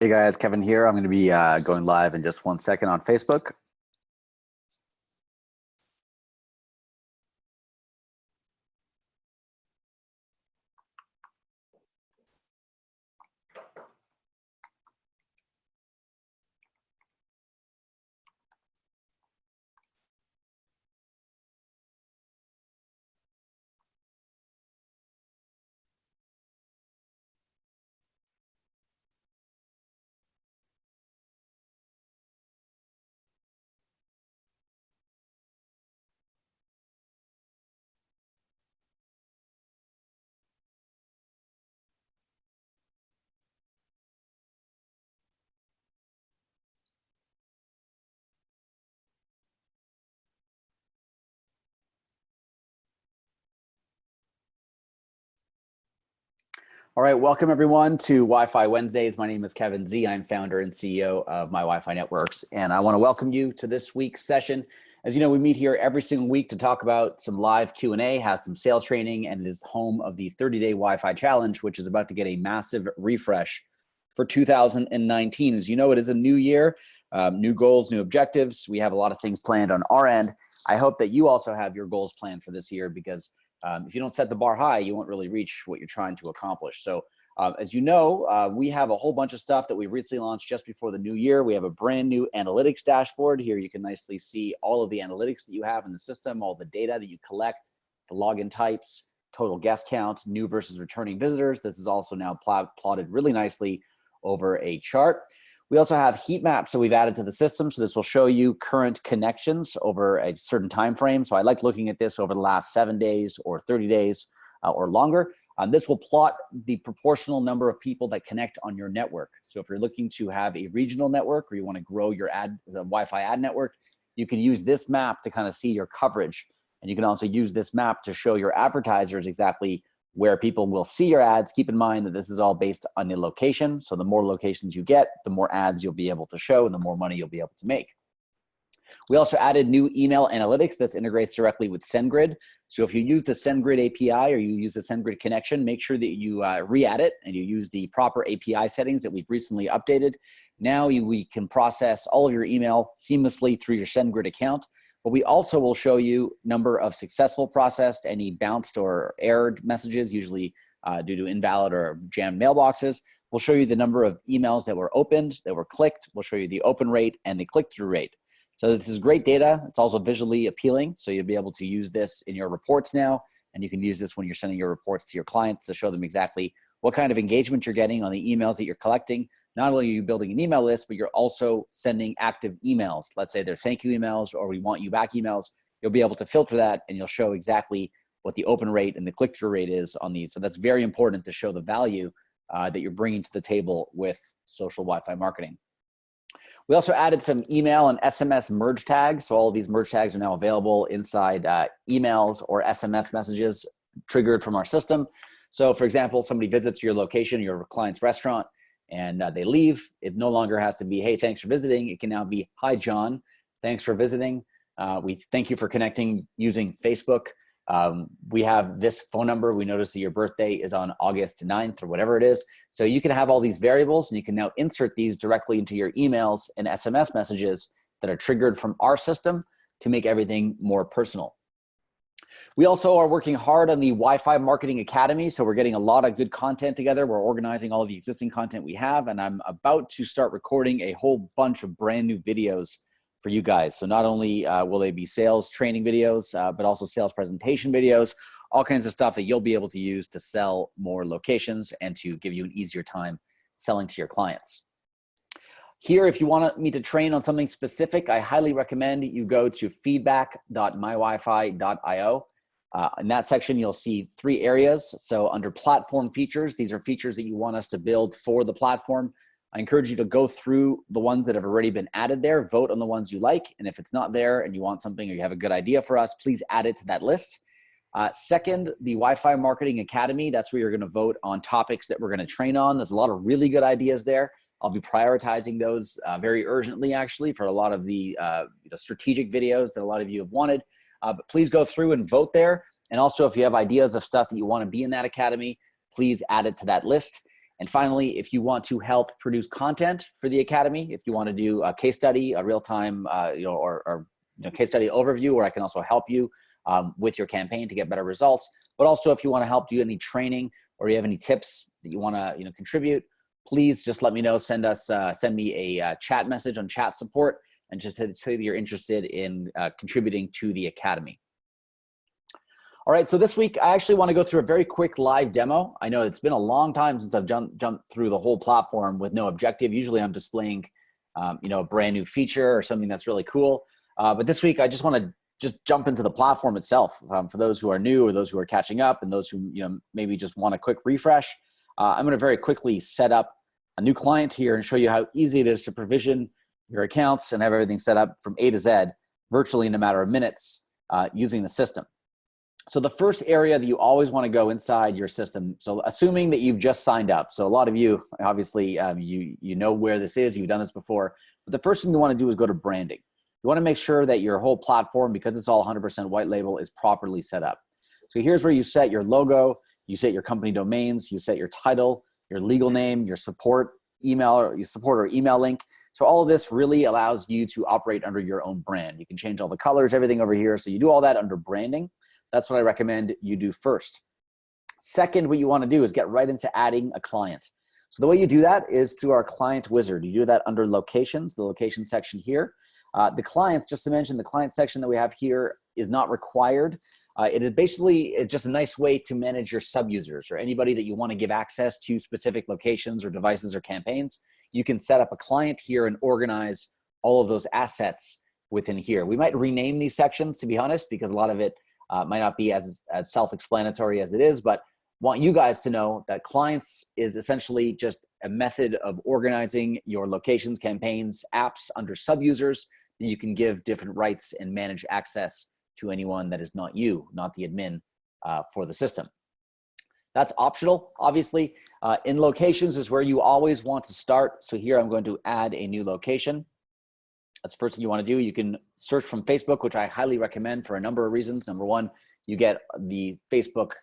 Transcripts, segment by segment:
Hey guys, Kevin here. I'm going to be going live in just 1 second on Facebook. All right, welcome everyone to Wi-Fi Wednesdays. My name is Kevin Z. I'm founder and CEO of My Wi-Fi Networks, and I want to welcome you to this week's session. As you know, we meet here every single week to talk about some live Q&A, have some sales training, and it is home of the 30-day Wi-Fi challenge, which is about to get a massive refresh for 2019. As you know, it is a new year, new goals, new objectives. We have a lot of things planned on our end. I hope that you also have your goals planned for this year, because if you don't set the bar high, you won't really reach what you're trying to accomplish. So as you know, we have a whole bunch of stuff that we recently launched just before the new year. We have a brand new analytics dashboard. Here you can nicely see all of the analytics that you have in the system, all the data that you collect, the login types, total guest count, new versus returning visitors. This is also now plotted really nicely over a chart. We also have heat maps that we've added to the system. So this will show you current connections over a certain time frame. So I like looking at this over the last 7 days or 30 days or longer. This will plot the proportional number of people that connect on your network. So if you're looking to have a regional network, or you want to grow your the Wi-Fi ad network, you can use this map to kind of see your coverage. And you can also use this map to show your advertisers exactly where people will see your ads. Keep in mind that this is all based on the location. So the more locations you get, the more ads you'll be able to show and the more money you'll be able to make. We also added new email analytics that integrates directly with SendGrid. So if you use the SendGrid API or you use the SendGrid connection, make sure that you re-add it and you use the proper API settings that we've recently updated. Now we can process all of your email seamlessly through your SendGrid account. But we also will show you number of successful processed, any bounced or errored messages, usually due to invalid or jammed mailboxes. We'll show you the number of emails that were opened, that were clicked. We'll show you the open rate and the click-through rate. So this is great data. It's also visually appealing. So you'll be able to use this in your reports now. And you can use this when you're sending your reports to your clients to show them exactly what kind of engagement you're getting on the emails that you're collecting. Not only are you building an email list, but you're also sending active emails. Let's say they're thank you emails or we want you back emails. You'll be able to filter that and you'll show exactly what the open rate and the click-through rate is on these. So that's very important to show the value that you're bringing to the table with social Wi-Fi marketing. We also added some email and SMS merge tags. So all of these merge tags are now available inside emails or SMS messages triggered from our system. So for example, somebody visits your location, your client's restaurant, and they leave. It no longer has to be, hey, thanks for visiting. It can now be, hi, John, thanks for visiting. We thank you for connecting using Facebook. We have this phone number. We noticed that your birthday is on August 9th or whatever it is. So you can have all these variables and you can now insert these directly into your emails and SMS messages that are triggered from our system to make everything more personal. We also are working hard on the Wi-Fi Marketing Academy. So we're getting a lot of good content together. We're organizing all of the existing content we have, and I'm about to start recording a whole bunch of brand new videos for you guys. So not only will they be sales training videos, but also sales presentation videos, all kinds of stuff that you'll be able to use to sell more locations and to give you an easier time selling to your clients. Here, if you want me to train on something specific, I highly recommend you go to feedback.mywifi.io. In that section, you'll see 3 areas. So under platform features, these are features that you want us to build for the platform. I encourage you to go through the ones that have already been added there, vote on the ones you like. And if it's not there and you want something or you have a good idea for us, please add it to that list. Second, the Wi-Fi Marketing Academy. That's where you're going to vote on topics that we're going to train on. There's a lot of really good ideas there. I'll be prioritizing those very urgently, actually, for a lot of the strategic videos that a lot of you have wanted. But please go through and vote there. And also, if you have ideas of stuff that you want to be in that academy, please add it to that list. And finally, if you want to help produce content for the Academy, if you want to do a case study, a real-time, or case study overview, where I can also help you with your campaign to get better results. But also, if you want to help do any training or you have any tips that you want to contribute, please just let me know. Send me a chat message on chat support, and just say that you're interested in contributing to the Academy. All right, so this week I actually want to go through a very quick live demo. I know it's been a long time since I've jumped through the whole platform with no objective. Usually I'm displaying a brand new feature or something that's really cool. But this week I just want to jump into the platform itself. For those who are new or those who are catching up and those who maybe just want a quick refresh, I'm going to very quickly set up a new client here and show you how easy it is to provision your accounts and have everything set up from A to Z virtually in a matter of minutes using the system. So the first area that you always want to go inside your system, so assuming that you've just signed up. So a lot of you, obviously, you know where this is, you've done this before, but the first thing you want to do is go to branding. You want to make sure that your whole platform, because it's all 100% white label, is properly set up. So here's where you set your logo, you set your company domains, you set your title, your legal name, your support email, or your support or email link. So all of this really allows you to operate under your own brand. You can change all the colors, everything over here. So you do all that under branding. That's what I recommend you do first. Second, what you want to do is get right into adding a client. So the way you do that is to our client wizard. You do that under locations, the location section here. The clients, just to mention, the client section that we have here is not required. It is basically, it's just a nice way to manage your sub-users or anybody that you want to give access to specific locations or devices or campaigns. You can set up a client here and organize all of those assets within here. We might rename these sections, to be honest, because a lot of it might not be as self-explanatory as it is, but want you guys to know that clients is essentially just a method of organizing your locations, campaigns, apps under sub-users that you can give different rights and manage access to anyone that is not you, not the admin for the system. That's optional, obviously. In locations is where you always want to start. So here I'm going to add a new location. That's the first thing you want to do. You can search from Facebook, which I highly recommend for a number of reasons. Number one, you get the Facebook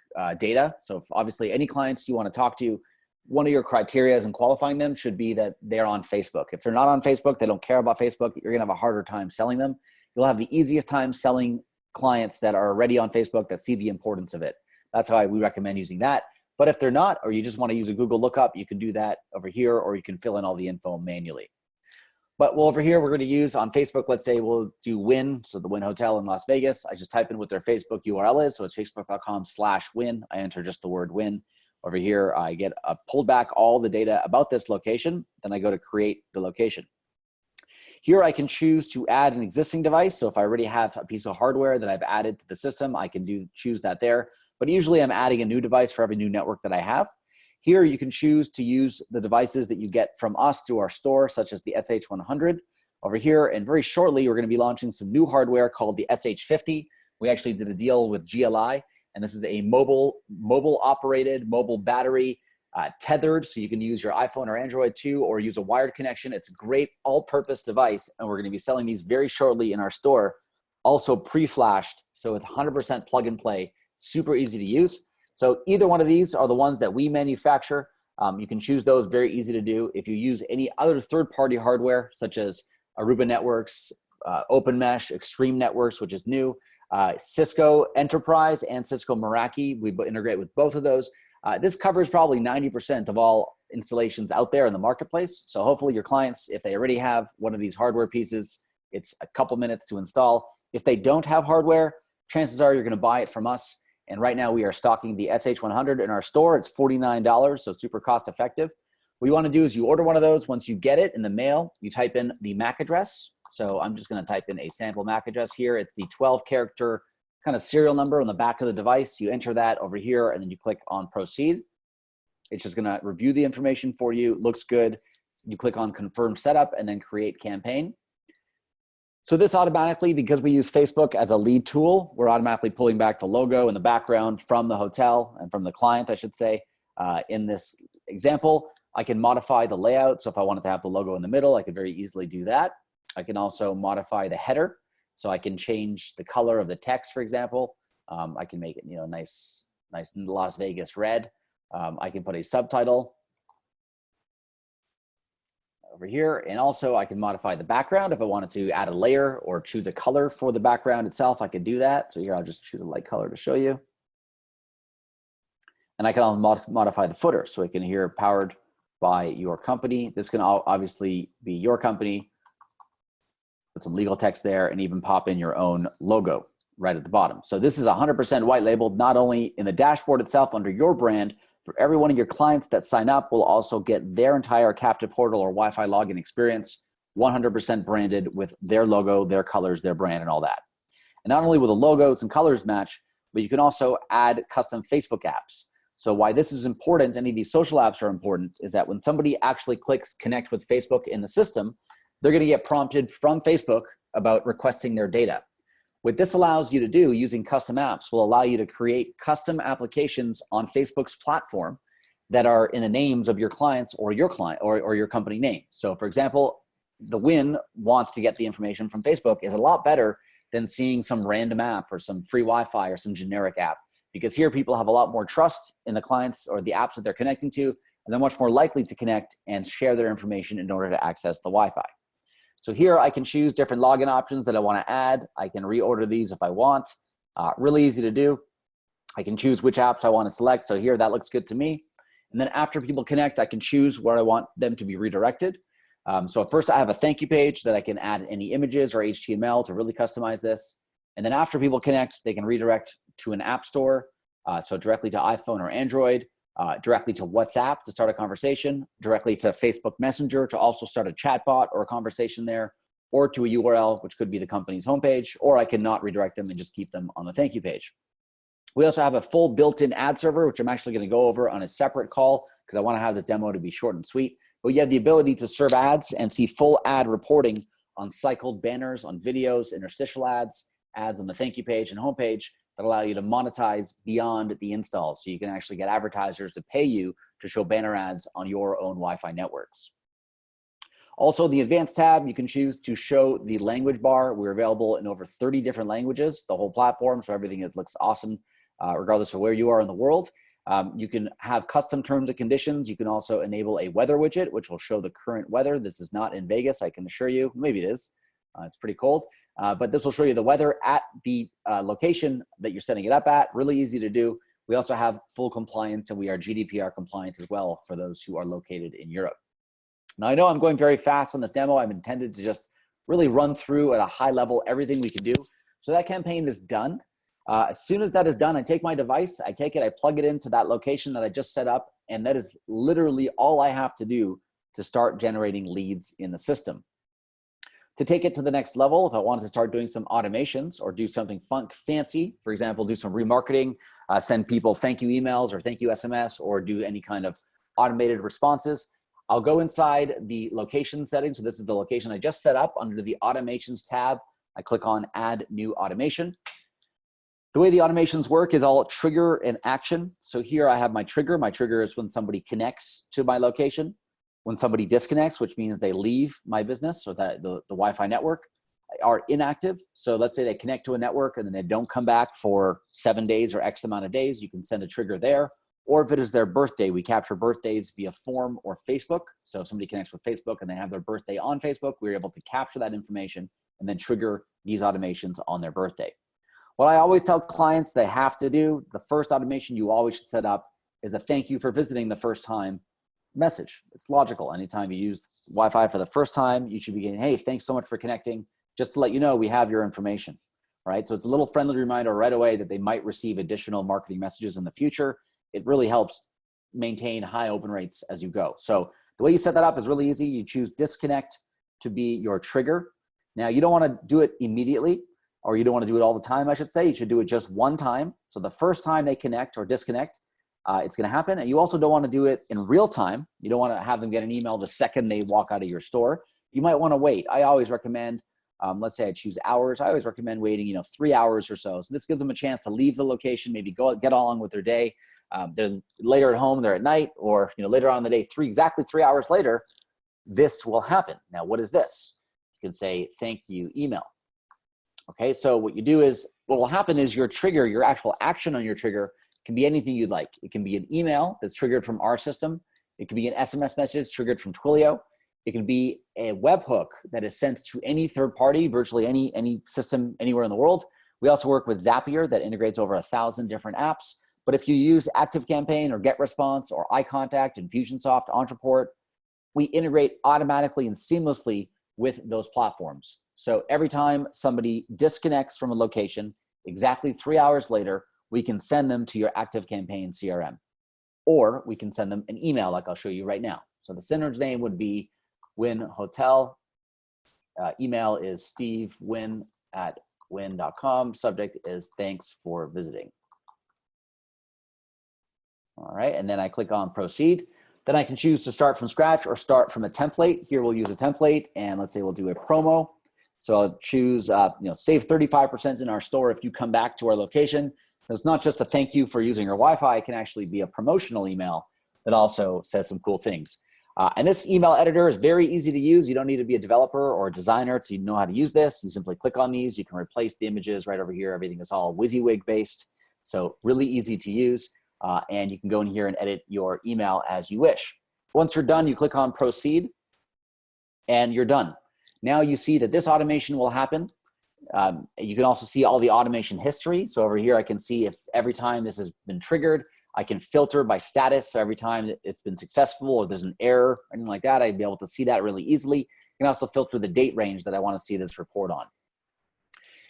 data. So if obviously any clients you want to talk to, one of your criteria in qualifying them should be that they're on Facebook. If they're not on Facebook, they don't care about Facebook, you're going to have a harder time selling them. You'll have the easiest time selling clients that are already on Facebook that see the importance of it. That's how we recommend using that. But if they're not, or you just want to use a Google lookup, you can do that over here, or you can fill in all the info manually. But over here, we're going to use on Facebook, let's say we'll do Wynn, so the Wynn Hotel in Las Vegas. I just type in what their Facebook URL is, so it's facebook.com/Wynn. I enter just the word Wynn. Over here, I get pulled back all the data about this location. Then I go to create the location. Here I can choose to add an existing device. So if I already have a piece of hardware that I've added to the system, I can choose that there. But usually I'm adding a new device for every new network that I have. Here you can choose to use the devices that you get from us through our store, such as the SH100 over here. And very shortly, we're going to be launching some new hardware called the SH50. We actually did a deal with GLI, and this is a mobile operated, mobile battery, tethered, so you can use your iPhone or Android too, or use a wired connection. It's a great all-purpose device, and we're going to be selling these very shortly in our store. Also pre-flashed, so it's 100% plug and play, super easy to use. So either one of these are the ones that we manufacture. You can choose those, very easy to do. If you use any other third-party hardware, such as Aruba Networks, Open Mesh, Extreme Networks, which is new, Cisco Enterprise and Cisco Meraki, we integrate with both of those. This covers probably 90% of all installations out there in the marketplace. So hopefully your clients, if they already have one of these hardware pieces, it's a couple minutes to install. If they don't have hardware, chances are you're going to buy it from us. And right now we are stocking the SH100 in our store. It's $49, so super cost effective. What you want to do is you order one of those. Once you get it in the mail, you type in the MAC address. So I'm just going to type in a sample MAC address here. It's the 12-character kind of serial number on the back of the device. You enter that over here, and then you click on proceed. It's just going to review the information for you. Looks good. You click on confirm setup and then create campaign. So this automatically, because we use Facebook as a lead tool, we're automatically pulling back the logo in the background from the hotel and from the client, I should say. In this example, I can modify the layout. So if I wanted to have the logo in the middle, I could very easily do that. I can also modify the header. So I can change the color of the text, for example. I can make it, nice Las Vegas red. I can put a subtitle. over here. And also I can modify the background. If I wanted to add a layer or choose a color for the background itself, I could do that. So here I'll just choose a light color to show you. And I can modify the footer. So I can here powered by your company. This can obviously be your company. Put some legal text there and even pop in your own logo right at the bottom. So this is 100% white labeled, not only in the dashboard itself under your brand, for every one of your clients that sign up will also get their entire captive portal or Wi-Fi login experience 100% branded with their logo, their colors, their brand, and all that. And not only will the logos and colors match, but you can also add custom Facebook apps. So why this is important, any of these social apps are important, is that when somebody actually clicks connect with Facebook in the system, they're gonna get prompted from Facebook about requesting their data. What this allows you to do using custom apps will allow you to create custom applications on Facebook's platform that are in the names of your clients or your client or your company name. So for example, the WIN wants to get the information from Facebook is a lot better than seeing some random app or some free Wi-Fi or some generic app, because here people have a lot more trust in the clients or the apps that they're connecting to, and they're much more likely to connect and share their information in order to access the Wi-Fi. So here I can choose different login options that I want to add. I can reorder these if I want. Really easy to do. I can choose which apps I want to select. So here that looks good to me. And then after people connect, I can choose where I want them to be redirected. So first I have a thank you page that I can add any images or HTML to really customize this. And then after people connect, they can redirect to an app store. So directly to iPhone or Android. Directly to WhatsApp to start a conversation, directly to Facebook Messenger to also start a chatbot or a conversation there, or to a URL, which could be the company's homepage, or I can not redirect them and just keep them on the thank you page. We also have a full built-in ad server, which I'm actually going to go over on a separate call because I want to have this demo to be short and sweet. But you have the ability to serve ads and see full ad reporting on cycled banners, on videos, interstitial ads, ads on the thank you page and homepage, that allow you to monetize beyond the install. So you can actually get advertisers to pay you to show banner ads on your own Wi-Fi networks. Also, the advanced tab, you can choose to show the language bar. We're available in over 30 different languages, the whole platform, so everything that looks awesome, regardless of where you are in the world. You can have custom terms and conditions. You can also enable a weather widget, which will show the current weather. This is not in Vegas, I can assure you. Maybe it is. It's pretty cold. But this will show you the weather at the location that you're setting it up at. Really easy to do. We also have full compliance, and we are GDPR compliant as well for those who are located in Europe. Now, I know I'm going very fast on this demo. I've intended to just really run through at a high level everything we can do. So that campaign is done. As soon as that is done, I take my device, I take it, I plug it into that location that I just set up, and that is literally all I have to do to start generating leads in the system. To take it to the next level, if I wanted to start doing some automations or do something fancy, for example, do some remarketing, send people thank you emails or thank you SMS, or do any kind of automated responses, I'll go inside the location settings. So this is the location I just set up under the automations tab. I click on add new automation. The way the automations work is I'll trigger an action. So here I have my trigger. My trigger is when somebody connects to my location. When somebody disconnects, which means they leave my business or the Wi-Fi network, are inactive. So let's say they connect to a network and then they don't come back for 7 days or X amount of days, you can send a trigger there. Or if it is their birthday, we capture birthdays via form or Facebook. So if somebody connects with Facebook and they have their birthday on Facebook, we're able to capture that information and then trigger these automations on their birthday. What I always tell clients they have to do, the first automation you always should set up is a thank you for visiting the first time message. It's logical. Anytime you use Wi-Fi for the first time, you should be getting, hey, thanks so much for connecting. Just to let you know, we have your information, right? So it's a little friendly reminder right away that they might receive additional marketing messages in the future. It really helps maintain high open rates as you go. So the way you set that up is really easy. You choose disconnect to be your trigger. Now you don't want to do it immediately, or you don't want to do it all the time, I should say. You should do it just one time. So the first time they connect or disconnect, it's going to happen. And you also don't want to do it in real time. You don't want to have them get an email the second they walk out of your store. You might want to wait. I always recommend, let's say I choose hours. I always recommend waiting, 3 hours or so. So this gives them a chance to leave the location, maybe go get along with their day. They're later at home, they're at night, or later on in the day, exactly 3 hours later, this will happen. Now, what is this? You can say, thank you, email. Okay, so what you do is, what will happen is your trigger, your actual action on your trigger can be anything you'd like. It can be an email that's triggered from our system. It can be an SMS message triggered from Twilio. It can be a webhook that is sent to any third party, virtually any system anywhere in the world. We also work with Zapier that integrates over 1,000 different apps. But if you use ActiveCampaign or GetResponse or iContact, Infusionsoft, Ontraport, we integrate automatically and seamlessly with those platforms. So every time somebody disconnects from a location, exactly 3 hours later, we can send them to your ActiveCampaign CRM. Or we can send them an email like I'll show you right now. So the sender's name would be Wynn Hotel. Email is stevewynn@wynn.com. Subject is thanks for visiting. All right, and then I click on proceed. Then I can choose to start from scratch or start from a template. Here we'll use a template, and let's say we'll do a promo. So I'll choose, save 35% in our store if you come back to our location. So it's not just a thank you for using our Wi-Fi. It can actually be a promotional email that also says some cool things. And this email editor is very easy to use. You don't need to be a developer or a designer to know how to use this. You simply click on these. You can replace the images right over here. Everything is all WYSIWYG based. So really easy to use. And you can go in here and edit your email as you wish. Once you're done, you click on proceed and you're done. Now you see that this automation will happen. You can also see all the automation history. So over here, I can see if every time this has been triggered, I can filter by status. So every time it's been successful or there's an error or anything like that, I'd be able to see that really easily. You can also filter the date range that I want to see this report on.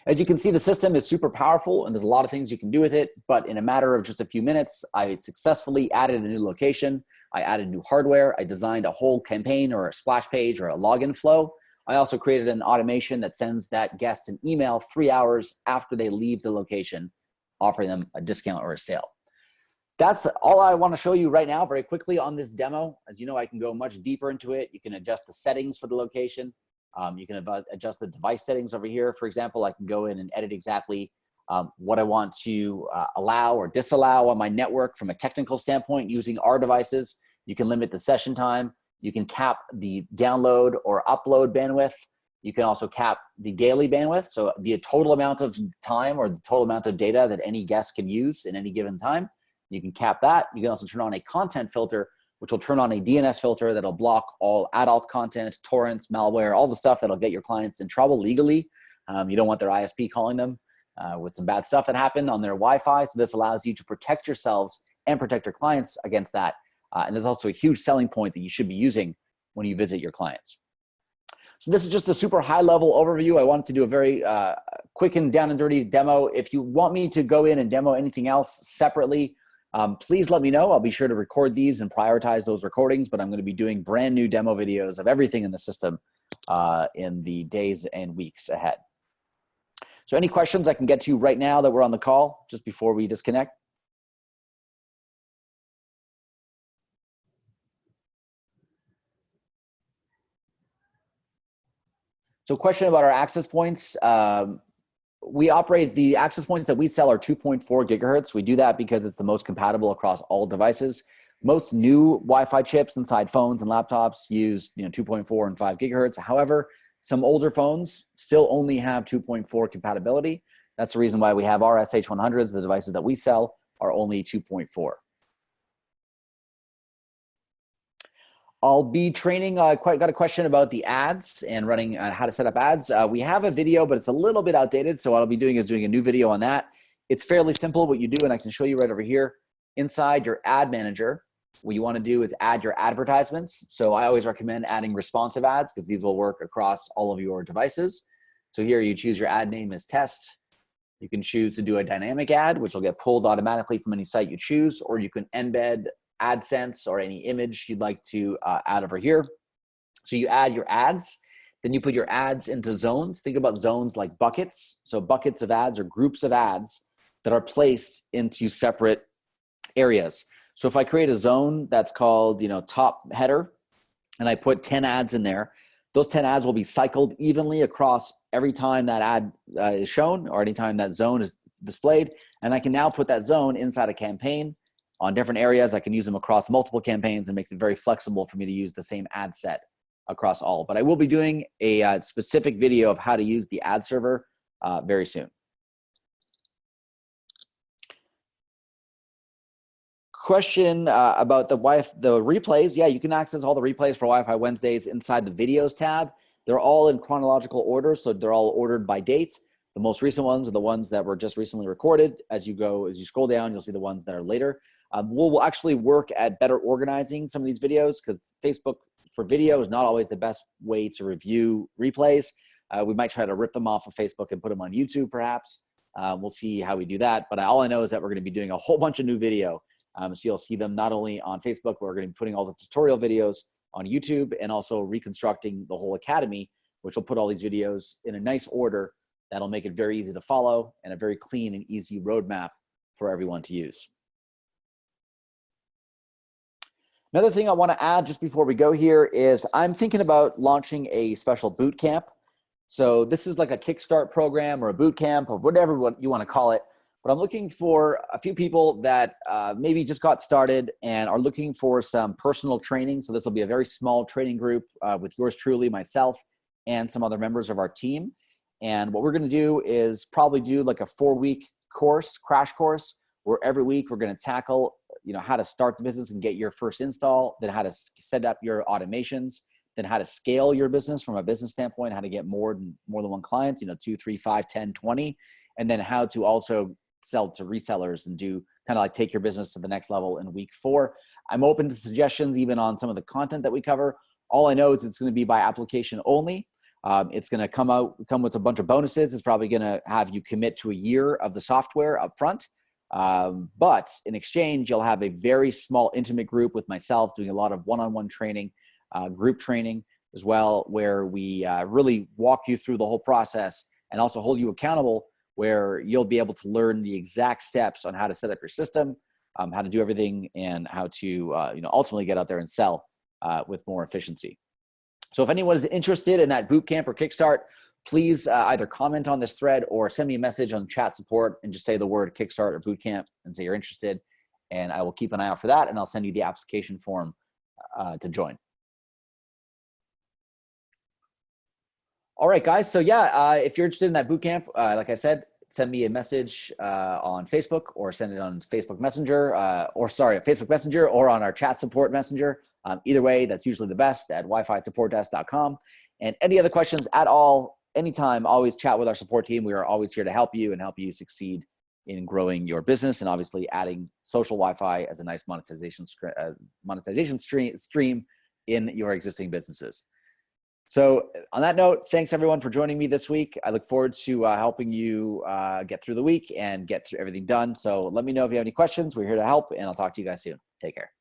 As you can see, the system is super powerful and there's a lot of things you can do with it, but in a matter of just a few minutes, I successfully added a new location. I added new hardware. I designed a whole campaign or a splash page or a login flow. I also created an automation that sends that guest an email 3 hours after they leave the location, offering them a discount or a sale. That's all I want to show you right now very quickly on this demo. As you know, I can go much deeper into it. You can adjust the settings for the location. You can adjust the device settings over here. For example, I can go in and edit exactly what I want to allow or disallow on my network from a technical standpoint using our devices. You can limit the session time. You can cap the download or upload bandwidth. You can also cap the daily bandwidth. So the total amount of time or the total amount of data that any guest can use in any given time. You can cap that. You can also turn on a content filter, which will turn on a DNS filter that'll block all adult content, torrents, malware, all the stuff that'll get your clients in trouble legally. You don't want their ISP calling them with some bad stuff that happened on their Wi-Fi. So this allows you to protect yourselves and protect your clients against that. And there's also a huge selling point that you should be using when you visit your clients. So this is just a super high level overview. I wanted to do a very quick and down and dirty demo. If you want me to go in and demo anything else separately, please let me know. I'll be sure to record these and prioritize those recordings, but I'm going to be doing brand new demo videos of everything in the system in the days and weeks ahead. So any questions I can get to right now that we're on the call just before we disconnect? So question about our access points. We operate the access points that we sell are 2.4 gigahertz. We do that because it's the most compatible across all devices. Most new Wi-Fi chips inside phones and laptops use 2.4 and 5 gigahertz. However, some older phones still only have 2.4 compatibility. That's the reason why we have our SH100s. The devices that we sell are only 2.4. I'll be training, got a question about the ads and running how to set up ads. We have a video, but it's a little bit outdated. So what I'll be doing is doing a new video on that. It's fairly simple what you do, and I can show you right over here. Inside your ad manager, what you want to do is add your advertisements. So I always recommend adding responsive ads because these will work across all of your devices. So here you choose your ad name as test. You can choose to do a dynamic ad, which will get pulled automatically from any site you choose, or you can embed AdSense or any image you'd like to add over here. So you add your ads, then you put your ads into zones. Think about zones like buckets. So buckets of ads or groups of ads that are placed into separate areas. So if I create a zone that's called, top header, and I put 10 ads in there, those 10 ads will be cycled evenly across every time that ad is shown or anytime that zone is displayed. And I can now put that zone inside a campaign on different areas. I can use them across multiple campaigns and makes it very flexible for me to use the same ad set across all. But I will be doing a specific video of how to use the ad server very soon. question about the replays. Yeah, you can access all the replays for Wi-Fi Wednesdays inside the videos tab. They're all in chronological order, so they're all ordered by dates. The most recent ones are the ones that were just recently recorded. As you scroll down, you'll see the ones that are later. We'll actually work at better organizing some of these videos because Facebook for video is not always the best way to review replays. We might try to rip them off of Facebook and put them on YouTube perhaps. We'll see how we do that. But all I know is that we're going to be doing a whole bunch of new video. So you'll see them not only on Facebook, but we're going to be putting all the tutorial videos on YouTube and also reconstructing the whole academy, which will put all these videos in a nice order that'll make it very easy to follow and a very clean and easy roadmap for everyone to use. Another thing I want to add just before we go here is I'm thinking about launching a special boot camp. So this is like a Kickstart program or a boot camp or whatever you want to call it. But I'm looking for a few people that maybe just got started and are looking for some personal training. So this will be a very small training group with yours truly, myself, and some other members of our team. And what we're going to do is probably do like a 4-week course, crash course, where every week we're going to tackle, how to start the business and get your first install, then how to set up your automations, then how to scale your business from a business standpoint, how to get more than one client, 2, 3, 5, 10, 20, and then how to also sell to resellers and do kind of like take your business to the next level in week 4. I'm open to suggestions even on some of the content that we cover. All I know is it's going to be by application only. It's going to come with a bunch of bonuses. It's probably going to have you commit to a year of the software up front. But in exchange, you'll have a very small intimate group with myself doing a lot of one-on-one training, group training as well, where we really walk you through the whole process and also hold you accountable, where you'll be able to learn the exact steps on how to set up your system, how to do everything, and how to ultimately get out there and sell with more efficiency. So if anyone is interested in that bootcamp or Kickstart, please either comment on this thread or send me a message on chat support and just say the word Kickstart or bootcamp and say you're interested, and I will keep an eye out for that, and I'll send you the application form to join. All right, guys. So yeah, if you're interested in that bootcamp, like I said, send me a message on Facebook or send it on Facebook Messenger, Facebook Messenger or on our chat support messenger. Either way, that's usually the best at WiFiSupportDesk.com. And any other questions at all, anytime, always chat with our support team. We are always here to help you and help you succeed in growing your business and obviously adding social Wi-Fi as a nice monetization stream in your existing businesses. So on that note, thanks everyone for joining me this week. I look forward to helping you get through the week and get through everything done. So let me know if you have any questions. We're here to help, and I'll talk to you guys soon. Take care.